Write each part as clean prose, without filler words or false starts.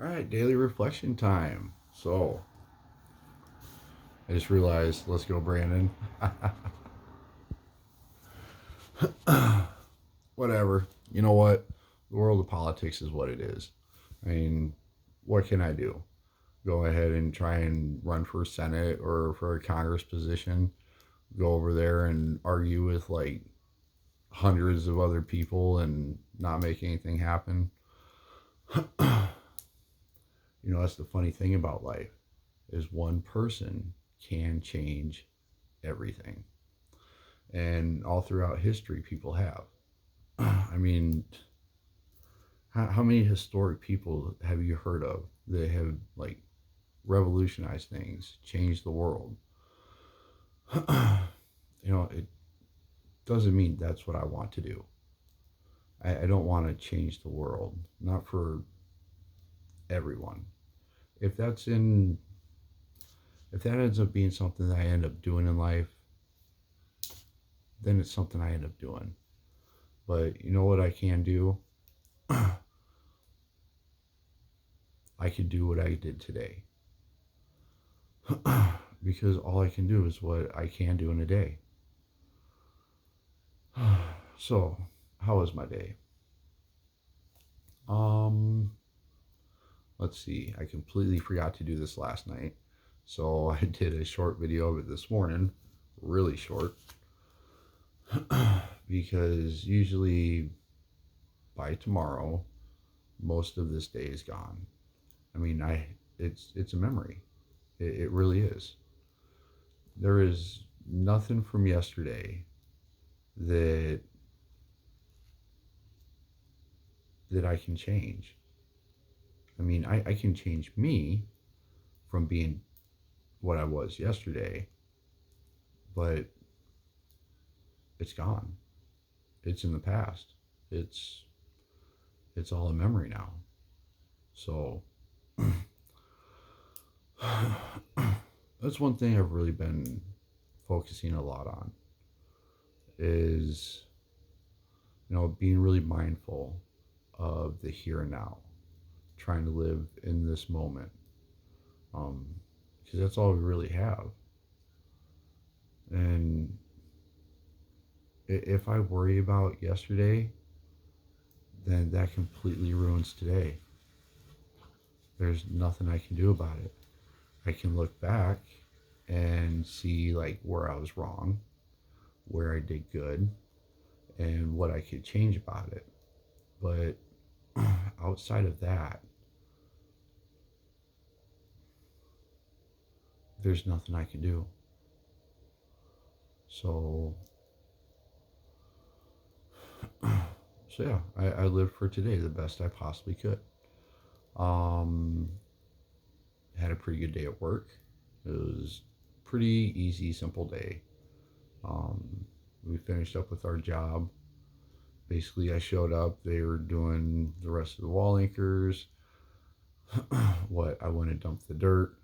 All right, daily reflection time. So, I just realized, let's go, Brandon. Whatever. You know what? The world of politics is what it is. I mean, what can I do? Go ahead and try and run for Senate or for a Congress position. Go over there and argue with like hundreds of other people and not make anything happen. That's the funny thing about life is one person can change everything. And all throughout history, people have. I mean, how many historic people have you heard of that have like revolutionized things, changed the world? It doesn't mean that's what I want to do. I don't want to change the world, not for everyone. If that's in, if that ends up being something that I end up doing in life, then it's something I end up doing. But you know what I can do? I could do what I did today. Because all I can do is what I can do in a day. So, how was my day? Um, let's see. I completely forgot to do this last night. So, I did a short video of it this morning, really short. Because usually by tomorrow, most of this day is gone. I mean, it's a memory. It really is. There is nothing from yesterday that that I can change. I mean, I can change me from being what I was yesterday, but it's gone. It's in the past. It's it's all a memory now. So that's one thing I've really been focusing a lot on is being really mindful of the here and now, trying to live in this moment, because that's all we really have. And if I worry about yesterday, then that completely ruins today. There's nothing I can do about it. I can look back and see like where I was wrong, where I did good, and what I could change about it. But outside of that, there's nothing I can do. So, so yeah, I lived for today the best I possibly could. Um, had a pretty good day at work. It was pretty easy, simple day. We finished up with our job. Basically, I showed up. They were doing the rest of the wall anchors. I went and dumped the dirt.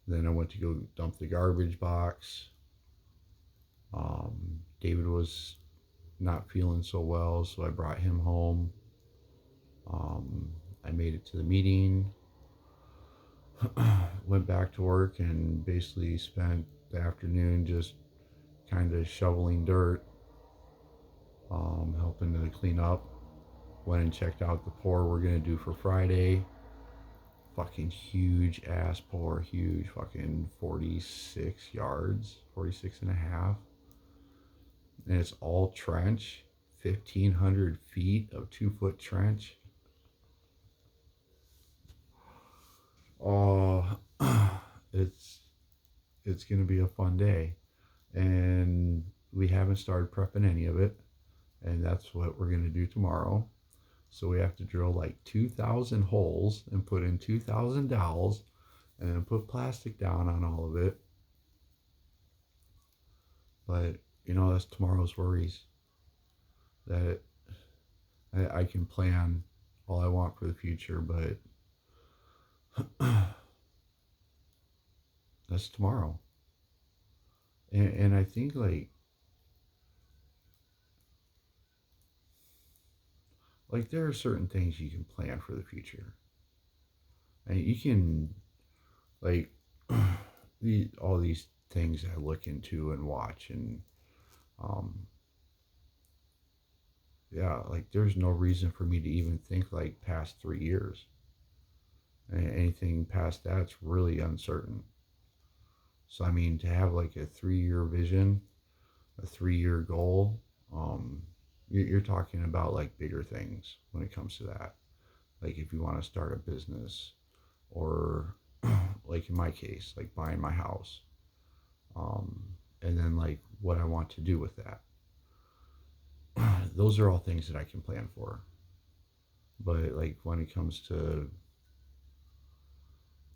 Then I went to go dump the garbage box. David was not feeling so well, so I brought him home. I made it to the meeting. Went back to work and basically spent the afternoon just kind of shoveling dirt, helping to clean up. Went and checked out the pour we're gonna do for Friday. Fucking huge ass pour, huge, fucking 46 yards, 46 and a half. And it's all trench, 1,500 feet of 2 foot trench. Oh, it's gonna be a fun day. And we haven't started prepping any of it. And that's what we're gonna do tomorrow. So we have to drill like 2,000 holes and put in 2,000 dowels and then put plastic down on all of it. But that's tomorrow's worries. That I can plan all I want for the future, but that's tomorrow. And I think like there are certain things you can plan for the future. And you can, like, all these things I look into and watch, and um, yeah, like there's no reason for me to even think like past 3 years. Anything past that's really uncertain. So I mean, to have like a 3 year vision, a 3 year goal, um, you're talking about like bigger things when it comes to that. Like if you want to start a business, or like in my case, like buying my house, um, and then like what I want to do with that. Those are all things that I can plan for. But like when it comes to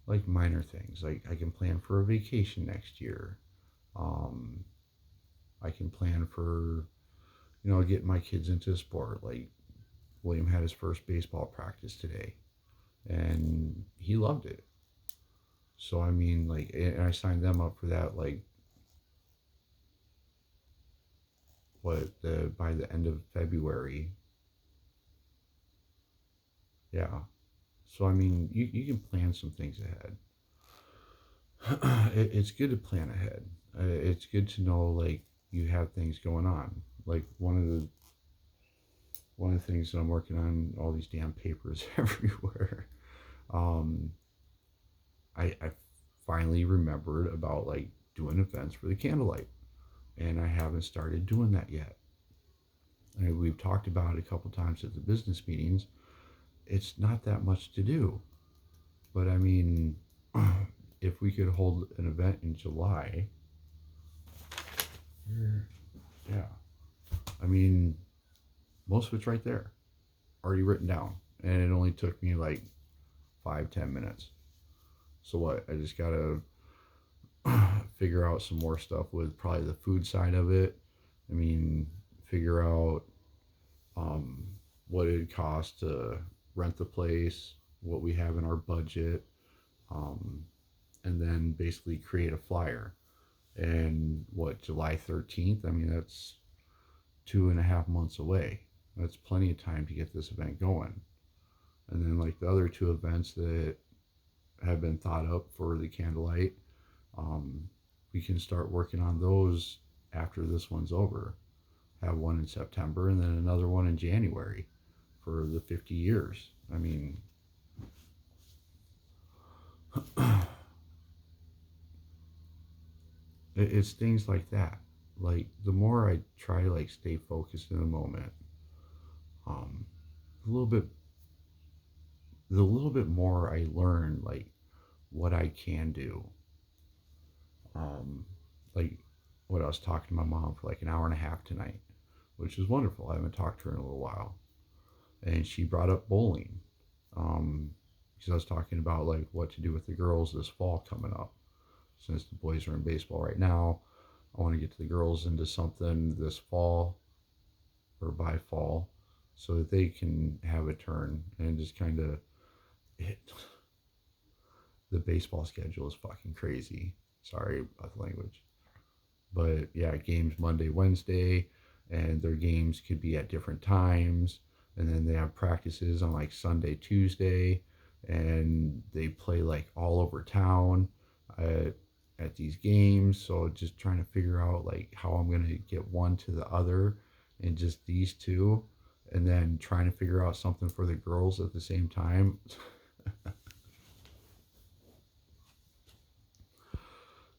like minor things, like I can plan for a vacation next year. Um, I can plan for, getting my kids into sport. Like William had his first baseball practice today, and he loved it. So I mean, like, and I signed them up for that. Like, what the by the end of February, yeah. So I mean, you can plan some things ahead. It's good to plan ahead. It's good to know like you have things going on. Like one of the things that I'm working on, all these damn papers everywhere. Um, I finally remembered about like doing events for the candlelight, and I haven't started doing that yet. And we've talked about it a couple times at the business meetings. It's not that much to do, but I mean, if we could hold an event in July, yeah, I mean, most of it's right there, already written down, and it only took me like 5-10 minutes. So what? I just gotta figure out some more stuff with probably the food side of it. I mean, figure out um, what it costs to rent the place, what we have in our budget, um, and then basically create a flyer. And what, July 13th? I mean, that's 2.5 months away. That's plenty of time to get this event going. And then, like the other two events that have been thought up for the candlelight, um, we can start working on those after this one's over. Have one in September and then another one in January for the 50 years. I mean, it's things like that. Like the more I try to like stay focused in the moment, um, a little bit, the little bit more I learn like what I can do. Um, like what I was talking to my mom for like an hour and a half tonight, which is wonderful. I haven't talked to her in a little while, and she brought up bowling. Um, because I was talking about like what to do with the girls this fall coming up. Since the boys are in baseball right now, I want to get the girls into something this fall or by fall so that they can have a turn and just kind of it. The baseball schedule is fucking crazy. Sorry about the language. But yeah, games Monday, Wednesday, and their games could be at different times. And then they have practices on like Sunday, Tuesday, and they play like all over town at these games. So just trying to figure out like how I'm gonna get one to the other, and just these two, and then trying to figure out something for the girls at the same time.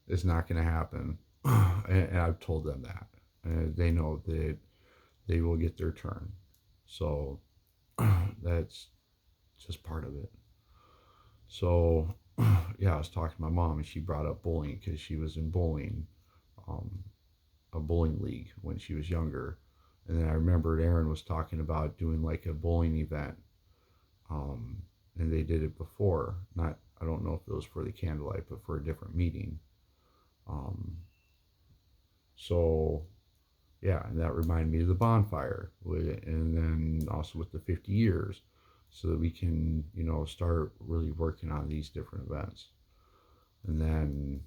It's not gonna happen, and I've told them that. They know that they will get their turn. So that's just part of it. So yeah, I was talking to my mom, and she brought up bowling because she was in bowling, um, a bowling league when she was younger. And then I remembered Aaron was talking about doing like a bowling event, um, and they did it before. Not, I don't know if it was for the candlelight, but for a different meeting. Um, so yeah, and that reminded me of the bonfire, and then also with the 50 years, so that we can, start really working on these different events. And then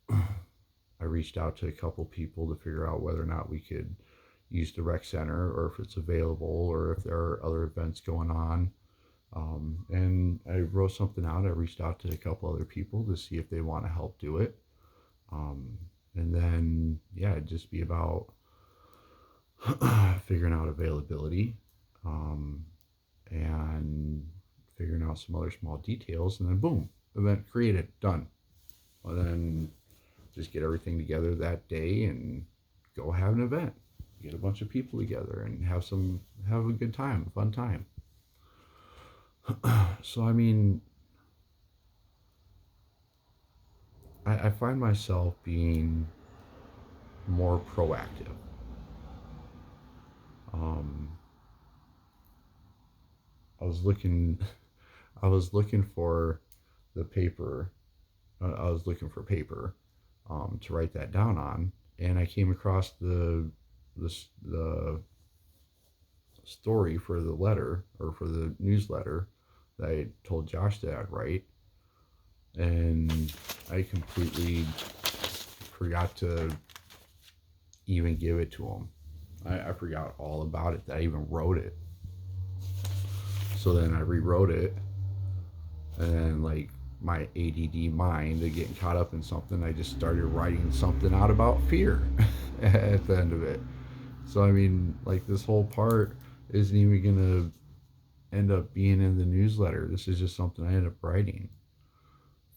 I reached out to a couple people to figure out whether or not we could use the rec center, or if it's available, or if there are other events going on. And I wrote something out. I reached out to a couple other people to see if they want to help do it. Um, and then, yeah, it'd just be about figuring out availability, um, and figuring out some other small details. And then, boom, event created, done. And then just get everything together that day and go have an event. Get a bunch of people together and have a good time, a fun time. So I mean, I find myself being more proactive. Um, I was looking, I was looking for the paper. I was looking for paper, to write that down on, and I came across the story for the letter or for the newsletter that I told Josh that I'd write, and I completely forgot to even give it to him. I forgot all about it, that I even wrote it. So then I rewrote it, and then like my ADD mind of getting caught up in something, I just started writing something out about fear at the end of it. So I mean, like this whole part isn't even gonna end up being in the newsletter. This is just something I end up writing.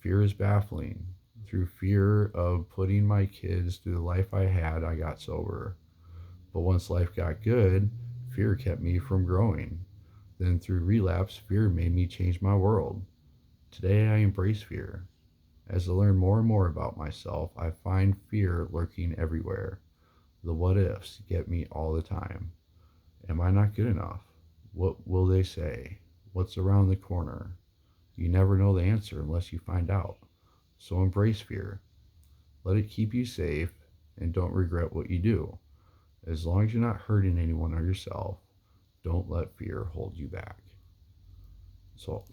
Fear is baffling. Through fear of putting my kids through the life I had, I got sober. But once life got good, fear kept me from growing. Then through relapse, fear made me change my world. Today I embrace fear. As I learn more and more about myself, I find fear lurking everywhere. The what ifs get me all the time. Am I not good enough? What will they say? What's around the corner? You never know the answer unless you find out. So embrace fear. Let it keep you safe and don't regret what you do. As long as you're not hurting anyone or yourself, don't let fear hold you back. So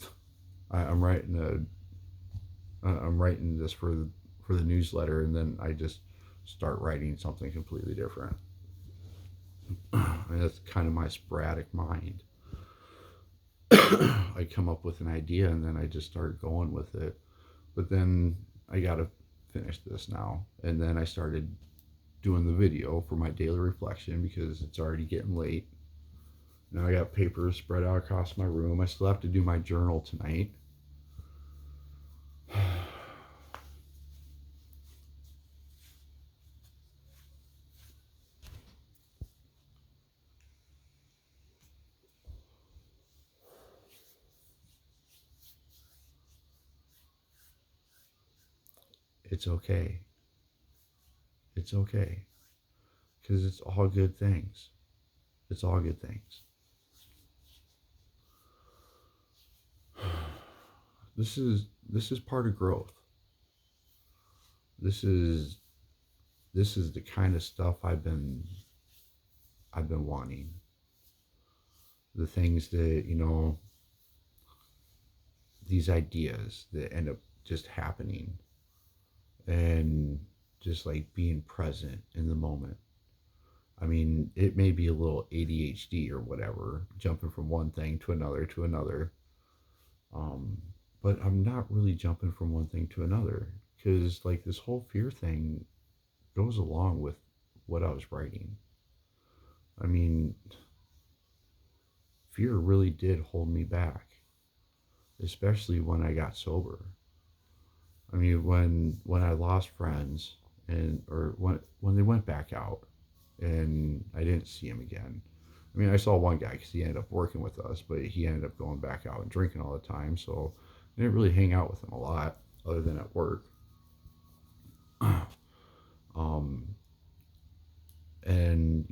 I'm I'm writing this for the newsletter, and then I just start writing something completely different. And that's kind of my sporadic mind. I come up with an idea and then I just start going with it. But then I got to finish this now. And then I started doing the video for my daily reflection because it's already getting late. Now I got papers spread out across my room. I still have to do my journal tonight. It's okay. It's okay. Because it's all good things. It's all good things. This is part of growth. This is this is the kind of stuff I've been wanting. The things that, these ideas that end up just happening, and just like being present in the moment. I mean, it may be a little ADHD or whatever, jumping from one thing to another to another. Um, but I'm not really jumping from one thing to another because, like, this whole fear thing goes along with what I was writing. I mean, fear really did hold me back, especially when I got sober. I mean, when I lost friends, and or when they went back out and I didn't see him again. I mean, I saw one guy because he ended up working with us, but he ended up going back out and drinking all the time. So I didn't really hang out with him a lot other than at work. um, and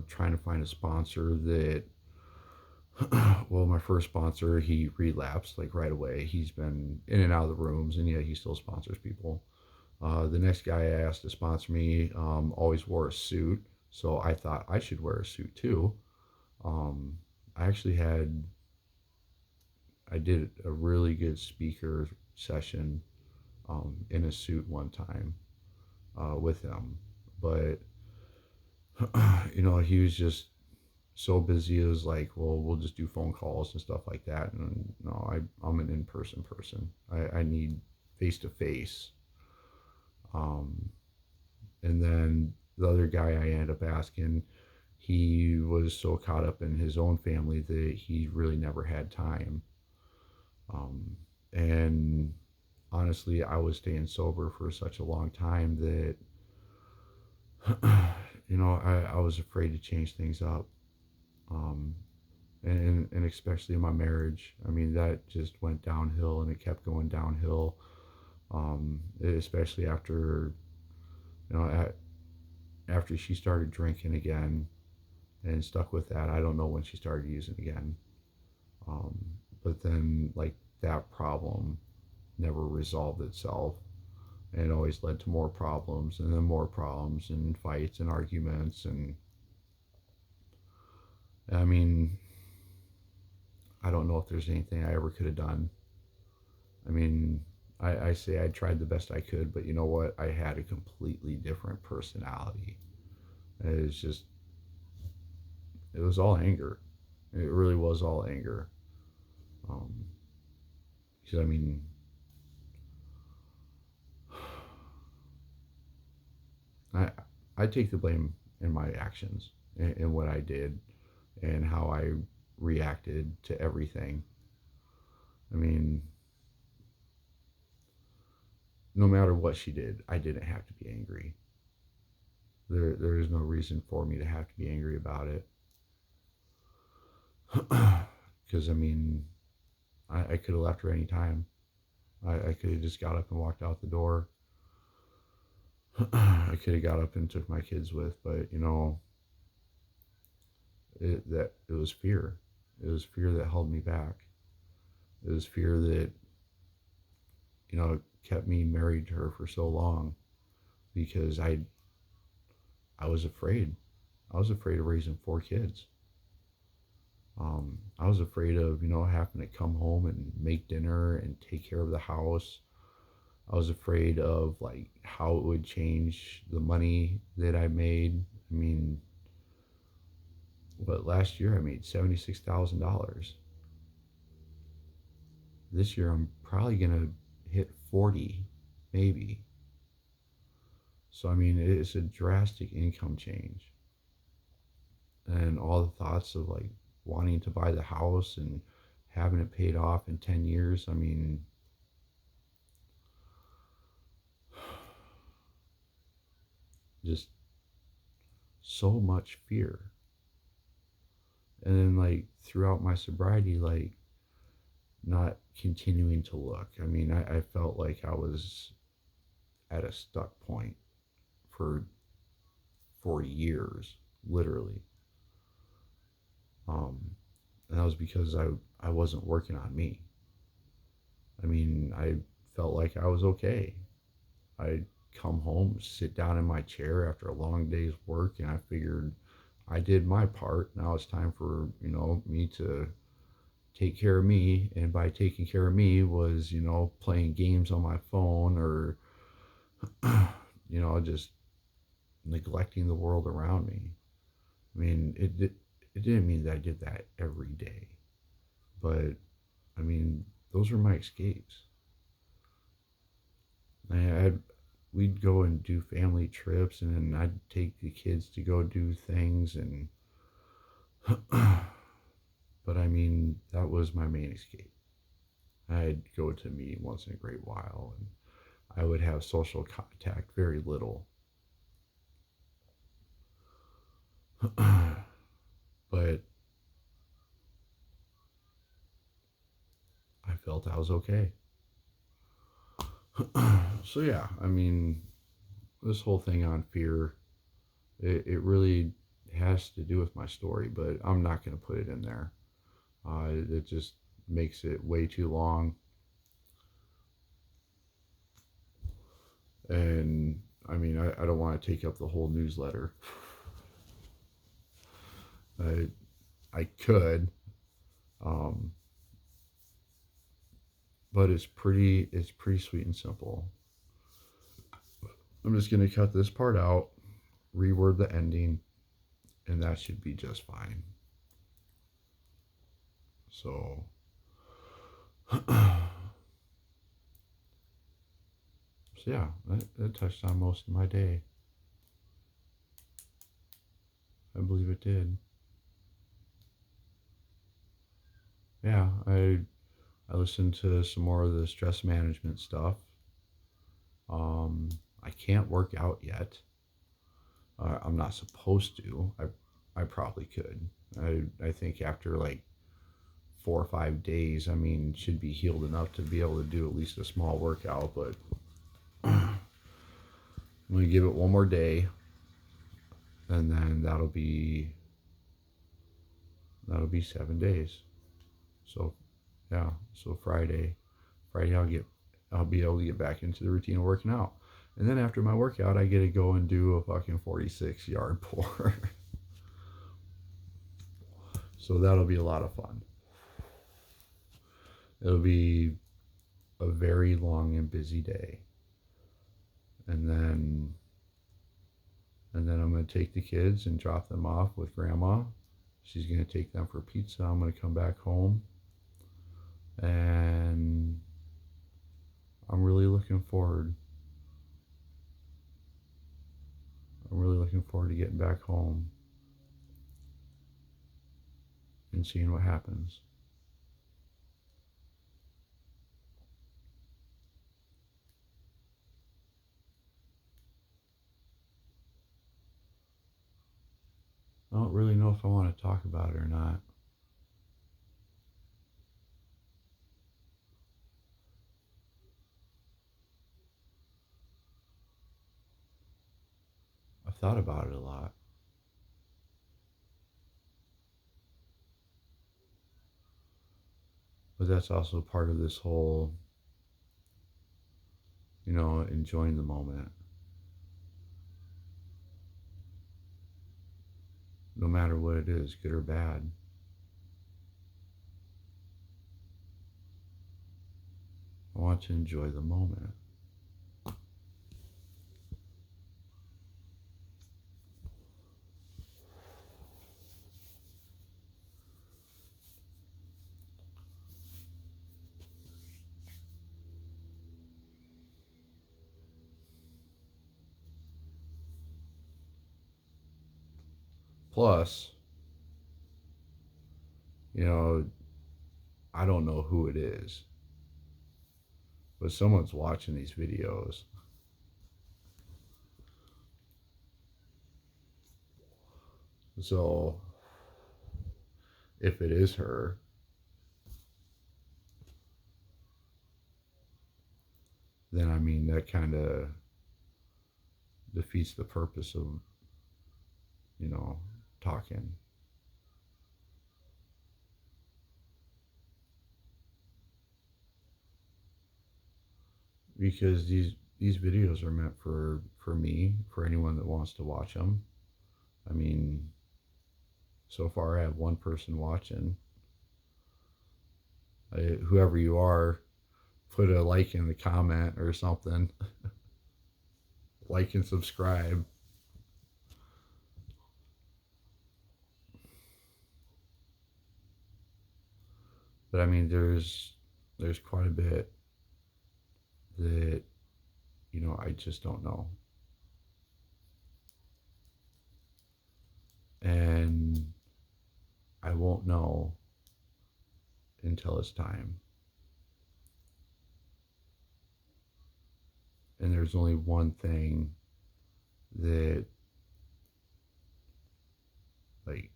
trying to find a sponsor that, well, my first sponsor, he relapsed like right away. He's been in and out of the rooms, and yeah, he still sponsors people. The next guy I asked to sponsor me, always wore a suit, so I thought I should wear a suit too. Um, I actually I did a really good speaker session, in a suit one time, with him, but he was just so busy. It was like, well, we'll just do phone calls and stuff like that. And no, I'm an in-person person. I need face to face. And then the other guy I ended up asking, he was so caught up in his own family that he really never had time. And honestly, I was staying sober for such a long time that, I was afraid to change things up. Um, and especially in my marriage. I mean, that just went downhill and it kept going downhill. Especially after, you know, after she started drinking again and stuck with that. I don't know when she started using again. Um, but then, like, that problem never resolved itself. And it always led to more problems and then more problems and fights and arguments. And I mean, I don't know if there's anything I ever could have done. I mean, I say I tried the best I could, but you know what? I had a completely different personality. It was just, it was all anger. It really was all anger. Um, because I mean, I I take the blame in my actions and what I did and how I reacted to everything. I mean, no matter what she did, I didn't have to be angry. There is no reason for me to have to be angry about it. Because I mean, I could have left her any time. I could have just got up and walked out the door. I could have got up and took my kids with, but it was fear. It was fear that held me back. It was fear that kept me married to her for so long because I was afraid. I was afraid of raising four kids. I was afraid of having to come home and make dinner and take care of the house. I was afraid of like how it would change the money that I made. I mean, what last year I made $76,000. This year I'm probably gonna hit 40, maybe. So I mean, it's a drastic income change, and all the thoughts of like wanting to buy the house and having it paid off in 10 years. I mean, just so much fear. And then like throughout my sobriety, like not continuing to look. I mean, I felt like I was at a stuck point for 4 years, literally. Um, and that was because I wasn't working on me. I mean, I felt like I was okay. I'd come home, sit down in my chair after a long day's work, and I figured I did my part. Now it's time for, me to take care of me. And by taking care of me was, playing games on my phone or, just neglecting the world around me. I mean, it didn't mean that I did that every day, but I mean, those were my escapes. I we'd go and do family trips, and then I'd take the kids to go do things, and but I mean, that was my main escape. I'd go to a meeting once in a great while, and I would have social contact very little. But I felt I was okay. So yeah, I mean, this whole thing on fear, it really has to do with my story, but I'm not going to put it in there. It just makes it way too long. And I mean, I don't want to take up the whole newsletter. I, I could, um, but it's pretty sweet and simple. I'm just going to cut this part out, reword the ending, and that should be just fine. So, so yeah, that touched on most of my day. I believe it did. Yeah, I listened to some more of the stress management stuff. Um, I can't work out yet. I'm not supposed to. I probably could. I think after like 4 or 5 days, I mean, should be healed enough to be able to do at least a small workout. But I'm gonna give it one more day, and then that'll be 7 days. So yeah, so Friday I'll be able to get back into the routine of working out. And then after my workout, I get to go and do a fucking 46-yard pour. So that'll be a lot of fun. It'll be a very long and busy day. And then I'm going to take the kids and drop them off with grandma. She's going to take them for pizza. I'm going to come back home. And I'm really looking forward. I'm really looking forward to getting back home and seeing what happens. I don't really know if I want to talk about it or not. I've thought about it a lot. But that's also part of this whole, enjoying the moment. No matter what it is, good or bad. I want to enjoy the moment. Plus, you know, I don't know who it is, but someone's watching these videos. So if it is her, then I mean, that kind of defeats the purpose of, you know, talking. Because these videos are meant for me, for anyone that wants to watch them. I mean, so far I have one person watching. Whoever you are, put a like in the comment or something. Like and subscribe. But I mean, there's quite a bit that, I just don't know. And I won't know until it's time. And there's only one thing that, like,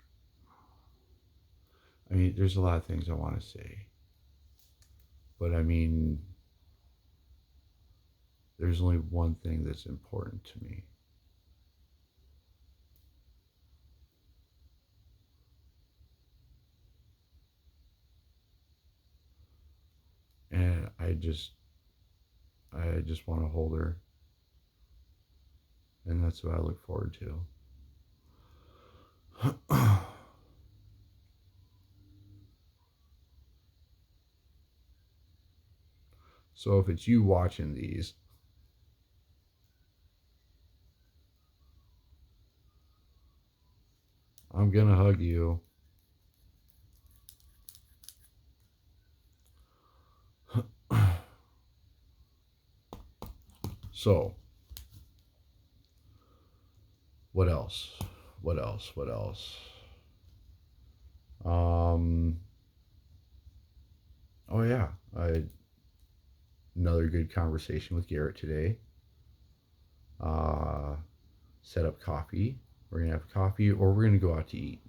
I mean, there's a lot of things I want to say. But I mean, there's only one thing that's important to me. And I just want to hold her. And that's what I look forward to. So if it's you watching these, I'm going to hug you. So, what else? What else? What else? Um, oh yeah, another good conversation with Garrett today. Uh, Set up coffee. We're gonna have coffee, or we're gonna go out to eat.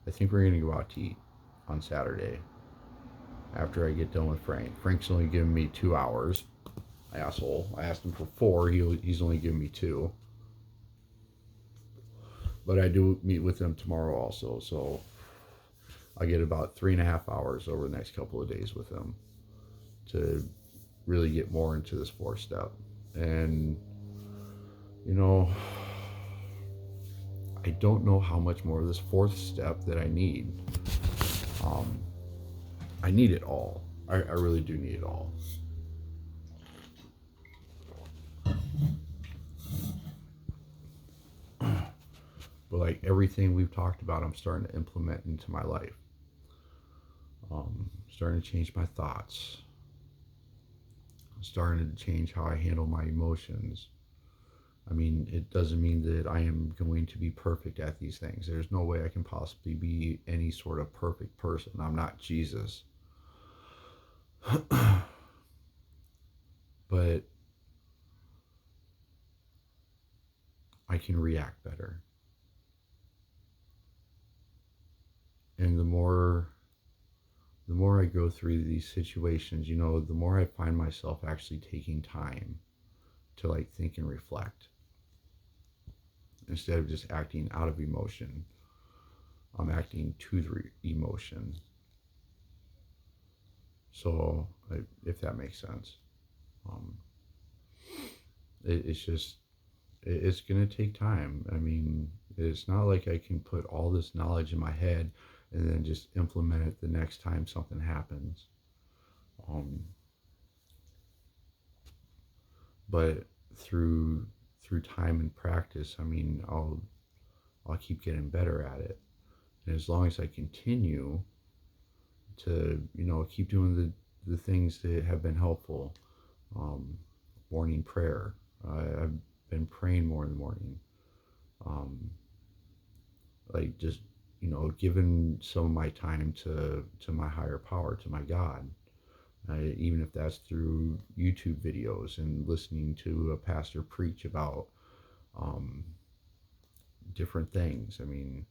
I think we're gonna go out to eat on Saturday after I get done with Frank. Frank's only giving me 2 hours. Asshole. I asked him for four. He's only giving me two. But I do meet with him tomorrow also, so I get about 3.5 hours over the next couple of days with him to really get more into this fourth step. And you know, I don't know how much more of this fourth step that I need. Um, I need it all. I really do need it all. But like everything we've talked about, I'm starting to implement into my life. Starting to change my thoughts. Starting to change how I handle my emotions. I mean, it doesn't mean that I am going to be perfect at these things. There's no way I can possibly be any sort of perfect person. I'm not Jesus. But I can react better. And the more I go through these situations, the more I find myself actually taking time to like think and reflect instead of just acting out of emotion. I'm acting to the emotion. So, if that makes sense, um, it's just it's gonna take time. I mean, it's not like I can put all this knowledge in my head and then just implement it the next time something happens. Um, but through time and practice, I mean, I'll keep getting better at it. And as long as I continue to, keep doing the things that have been helpful, um, morning prayer. I've been praying more in the morning. Um, like just, giving some of my time to my higher power, to my God. Even if that's through YouTube videos and listening to a pastor preach about um, different things. I mean,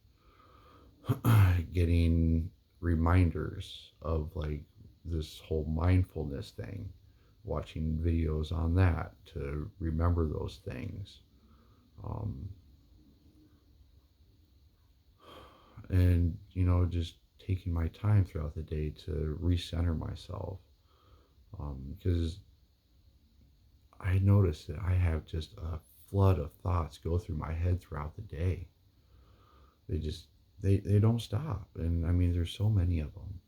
getting reminders of like this whole mindfulness thing, watching videos on that to remember those things. Um, and, just taking my time throughout the day to recenter myself. Because I noticed that I have just a flood of thoughts go through my head throughout the day. They just, they don't stop. And I mean, there's so many of them.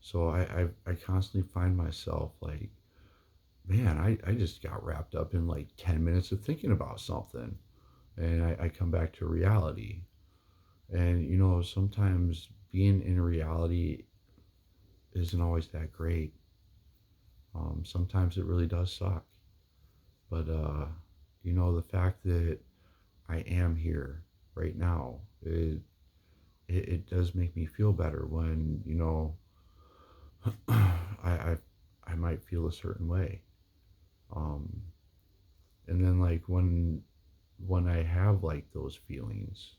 So I constantly find myself like, man, I just got wrapped up in like 10 minutes of thinking about something. And I come back to reality. And, sometimes being in reality isn't always that great. Sometimes it really does suck. But, the fact that I am here right now, it does make me feel better when, I, I might feel a certain way. Um, and then like when I have like those feelings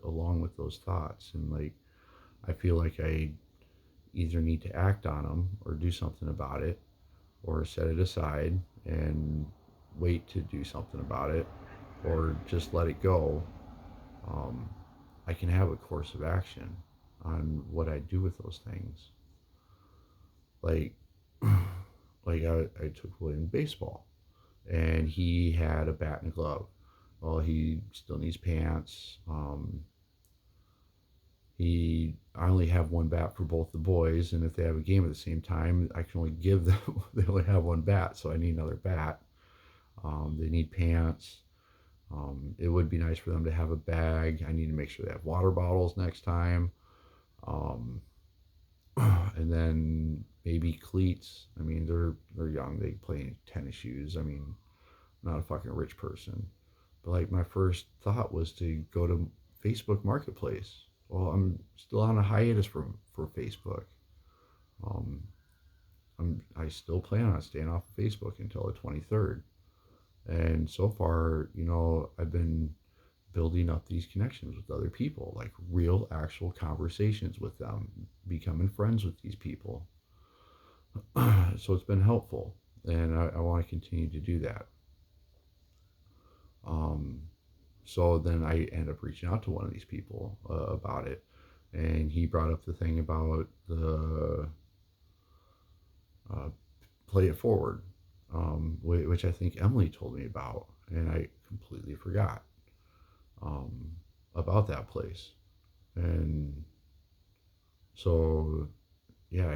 along with those thoughts, and like I feel like I either need to act on them or do something about it, or set it aside and wait to do something about it, or just let it go. um, I can have a course of action on what I do with those things. Like like I took William baseball, and he had a bat and a glove. Well, he still needs pants. I only have one bat for both the boys, and if they have a game at the same time, I can only give them. They only have one bat, so I need another bat. They need pants. It would be nice for them to have a bag. I need to make sure they have water bottles next time. Um, and then maybe cleats. I mean, they're young. They play tennis shoes. I mean, I'm not a fucking rich person, but like my first thought was to go to Facebook Marketplace. Well, I'm still on a hiatus for Facebook. Um, I still plan on staying off of Facebook until the 23rd. And so far, I've been building up these connections with other people, like real, actual conversations with them, becoming friends with these people. So it's been helpful, and I want to continue to do that. Um, so then I end up reaching out to one of these people about it, and he brought up the thing about the uh, play it forward, which I think Emily told me about, and I completely forgot um, about that place. And so, yeah,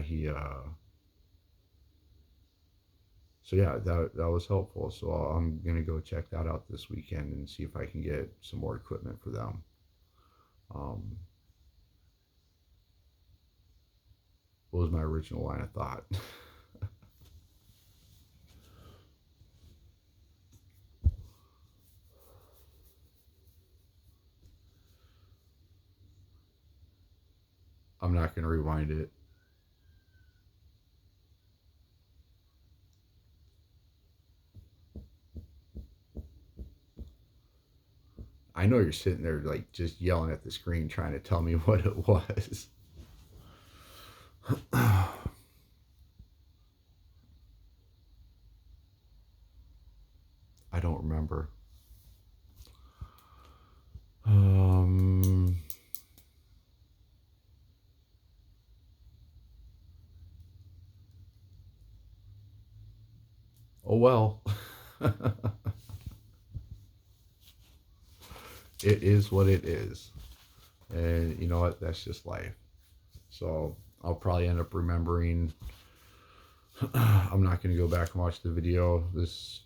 so yeah, that was helpful. So I'm gonna go check that out this weekend and see if I can get some more equipment for them. Um, what was my original line of thought? I'm not gonna rewind it. I know you're sitting there like just yelling at the screen trying to tell me what it was. I don't remember. Um, oh well. It is what it is. And you know what? That's just life. So I'll probably end up remembering. I'm not going to go back and watch the video. This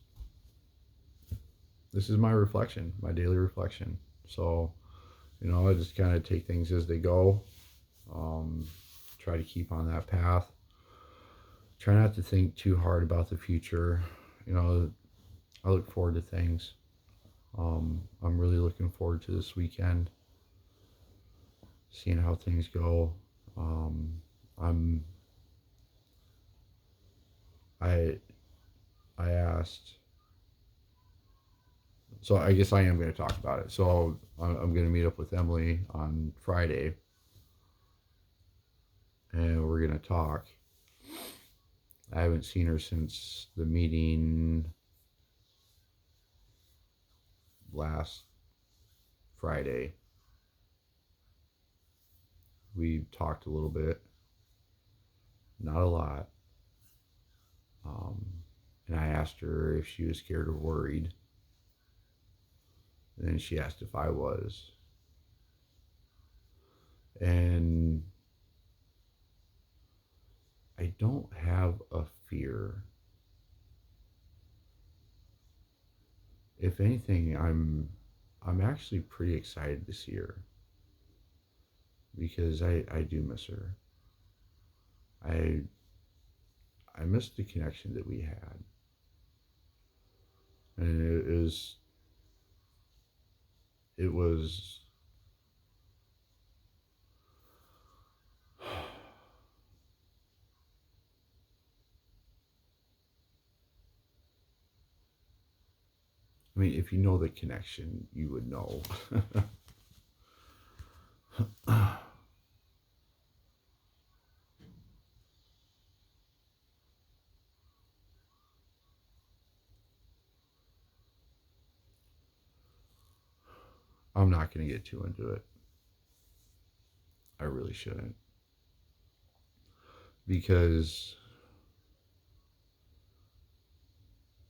is my reflection, my daily reflection. So, I just kind of take things as they go. Um, Try to keep on that path. Try not to think too hard about the future. I look forward to things. I'm really looking forward to this weekend, seeing how things go. Um, I'm I I asked. So I guess I am going to talk about it. So I'm going to meet up with Emily on Friday, and we're going to talk. I haven't seen her since the meeting last Friday. We talked a little bit, not a lot. Um, and I asked her if she was scared or worried. And then she asked if I was. And I don't have a fear. If anything, I'm actually pretty excited to see her because I do miss her. I I miss the connection that we had. And it was I mean, if you know the connection, you would know. I'm not going to get too into it. I really shouldn't. Because,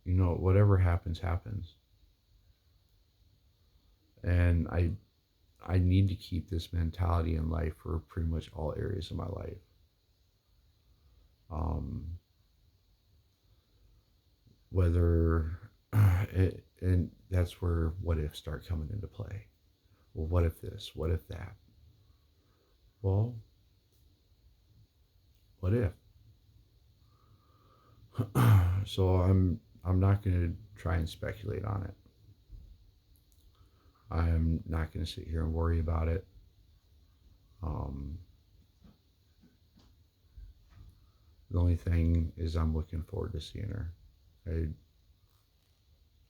whatever happens, happens. And I need to keep this mentality in life for pretty much all areas of my life. Um, Whether, and that's where what ifs start coming into play. Well, what if this? What if that? Well, what if? So I'm not going to try and speculate on it. I'm not going to sit here and worry about it. Um, the only thing is I'm looking forward to seeing her.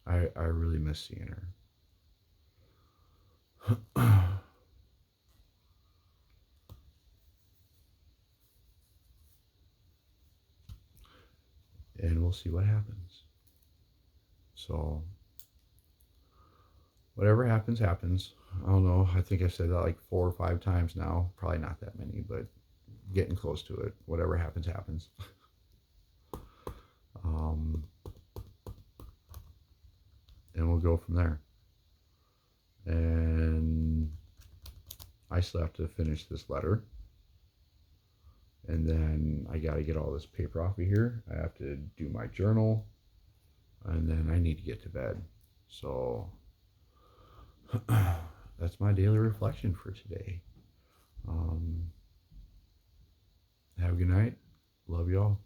I really miss seeing her. And we'll see what happens. So whatever happens, happens. I don't know. I think I said that like 4 or 5 times now. Probably not that many, but getting close to it. Whatever happens, happens. Um, and we'll go from there. And I still have to finish this letter. And then I got to get all this paper off of here. I have to do my journal. And then I need to get to bed. So that's my daily reflection for today. Have a good night. Love y'all.